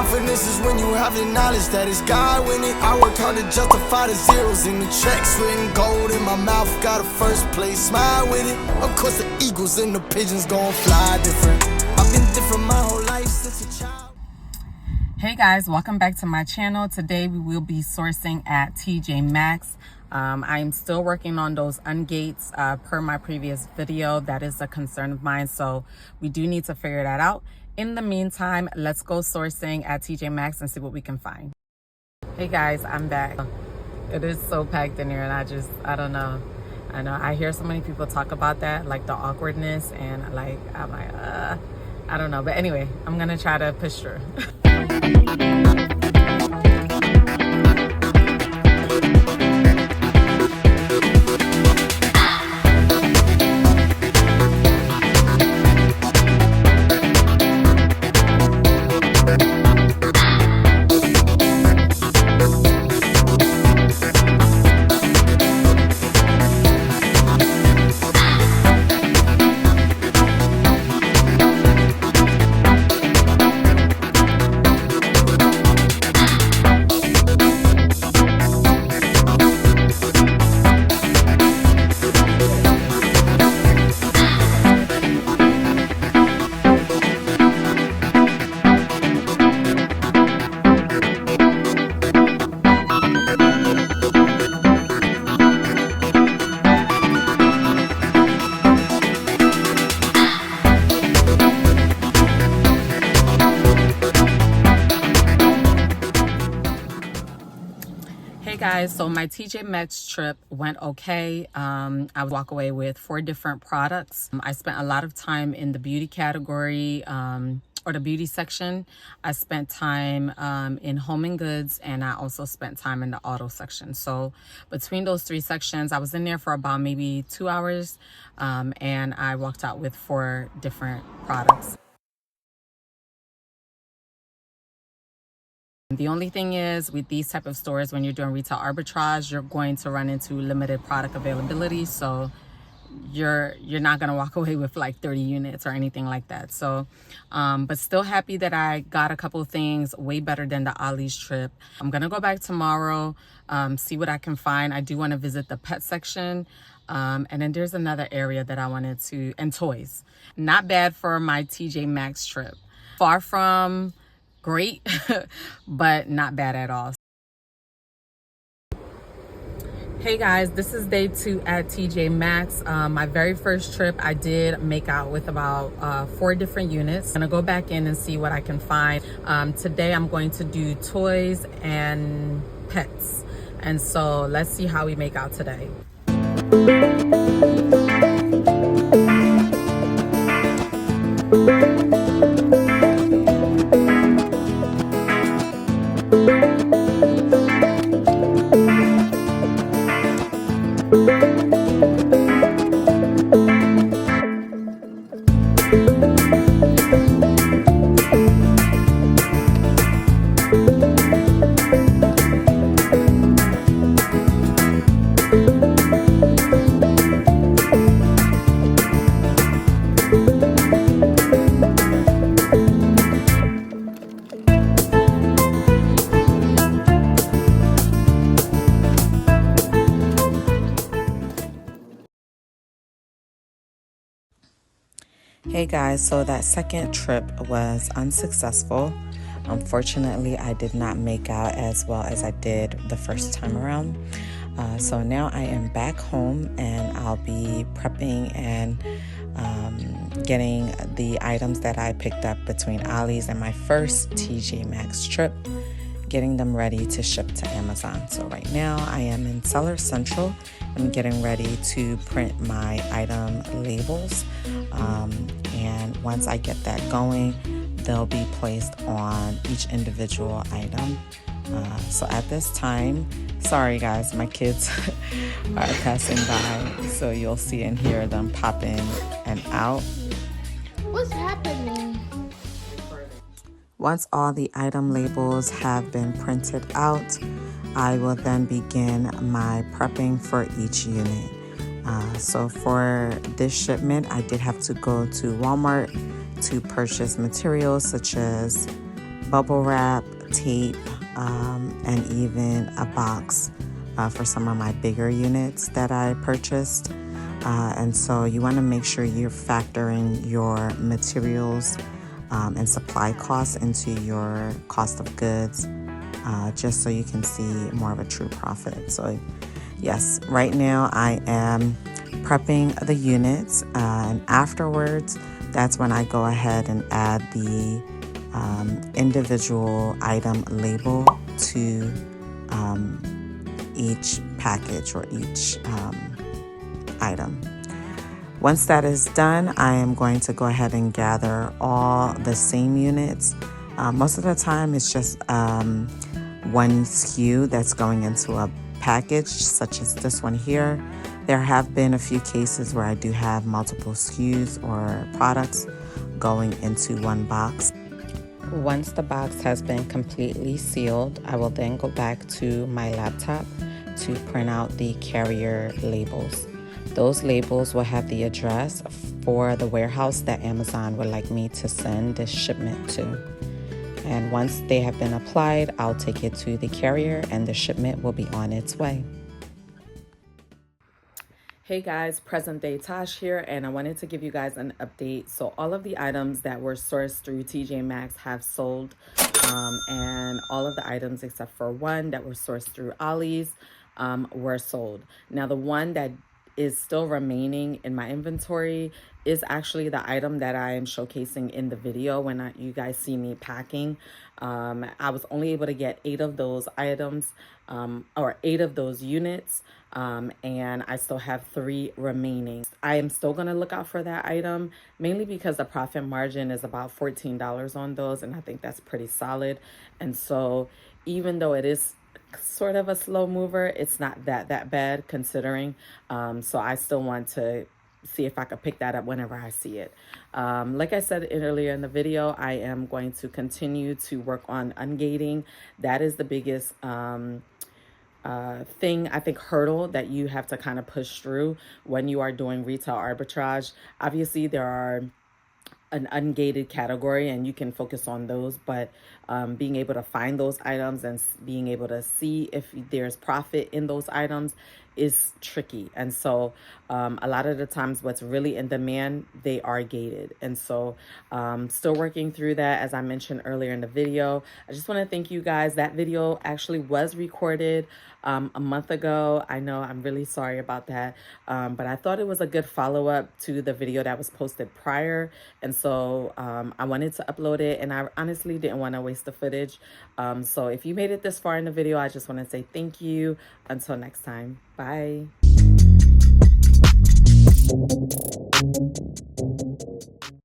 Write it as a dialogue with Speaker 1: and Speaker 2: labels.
Speaker 1: Confidence is when you have the knowledge that it's God winning. I worked hard to justify the zeros in the checks written. Gold in my mouth, got a first place, smile with it. Of course the eagles and the pigeons gon' fly different. I've been different my whole life since a child.
Speaker 2: Hey guys, welcome back to my channel. Today we will be sourcing at TJ Maxx. I am still working on those ungates per my previous video. That is a concern of mine, so we do need to figure that out. In the meantime, let's go sourcing at TJ Maxx and see what we can find. Hey guys, I'm back. It is so packed in here and I don't know. I know I hear so many people talk about that, like the awkwardness, and I'm like, I don't know. But anyway, I'm gonna try to push through. Guys, so my TJ Maxx trip went okay. I walk away with 4 different products. I spent a lot of time in the beauty category or the beauty section. I spent time in home and goods, and I also spent time in the auto section. So between those 3 sections, I was in there for about maybe 2 hours, and I walked out with 4 different products. The only thing is, with these type of stores, when you're doing retail arbitrage, you're going to run into limited product availability. So you're not going to walk away with like 30 units or anything like that. So, but still happy that I got a couple of things way better than the Ollie's trip. I'm going to go back tomorrow, see what I can find. I do want to visit the pet section. And then there's another area that I wanted to, and toys. Not bad for my TJ Maxx trip. Far from great, but not bad at all. Hey guys, this is day 2 at TJ Maxx. My very first trip, I did make out with about 4 different units. I'm gonna go back in and see what I can find. Today I'm going to do toys and pets. And so let's see how we make out today. Hey guys, so that second trip was unsuccessful. Unfortunately, I did not make out as well as I did the first time around. So now I am back home and I'll be prepping and getting the items that I picked up between Ollie's and my first TJ Maxx trip, getting them ready to ship to Amazon. So right now I am in Seller Central. I'm getting ready to print my item labels. And once I get that going, they'll be placed on each individual item. So at this time, sorry guys, my kids are passing by, so you'll see and hear them pop in and out.
Speaker 3: What's happening?
Speaker 2: Once all the item labels have been printed out, I will then begin my prepping for each unit. So for this shipment, I did have to go to Walmart to purchase materials such as bubble wrap, tape, and even a box for some of my bigger units that I purchased. And so you want to make sure you're factoring your materials and supply costs into your cost of goods, just so you can see more of a true profit. So yes, right now I am prepping the units, and afterwards, that's when I go ahead and add the individual item label to each package or each item. Once that is done, I am going to go ahead and gather all the same units. Most of the time, it's just one SKU that's going into a package, such as this one here. There have been a few cases where I do have multiple SKUs or products going into one box. Once the box has been completely sealed, I will then go back to my laptop to print out the carrier labels. Those labels will have the address for the warehouse that Amazon would like me to send this shipment to. And once they have been applied, I'll take it to the carrier and the shipment will be on its way. Hey guys, present day Tash here, and I wanted to give you guys an update. So all of the items that were sourced through TJ Maxx have sold, and all of the items except for one that were sourced through Ollie's were sold. Now the one that is still remaining in my inventory is actually the item that I am showcasing in the video when you guys see me packing. I was only able to get 8 of those items, or 8 of those units, and I still have 3 remaining. I am still going to look out for that item, mainly because the profit margin is about $14 on those, and I think that's pretty solid. And so even though it is sort of a slow mover, it's not that bad considering. So I still want to see if I could pick that up whenever I see it. Like I said earlier in the video, I am going to continue to work on ungating. That is the biggest thing, I think, hurdle that you have to kind of push through when you are doing retail arbitrage. Obviously, there are an ungated category and you can focus on those, but being able to find those items and being able to see if there's profit in those items is tricky. And so a lot of the times what's really in demand, they are gated. And so still working through that, as I mentioned earlier in the video. I just want to thank you guys. That video actually was recorded a month ago. I know, I'm really sorry about that, but I thought it was a good follow-up to the video that was posted prior, and so I wanted to upload it, and I honestly didn't want to waste the footage. So if you made it this far in the video, I just want to say thank you. Until next time, bye.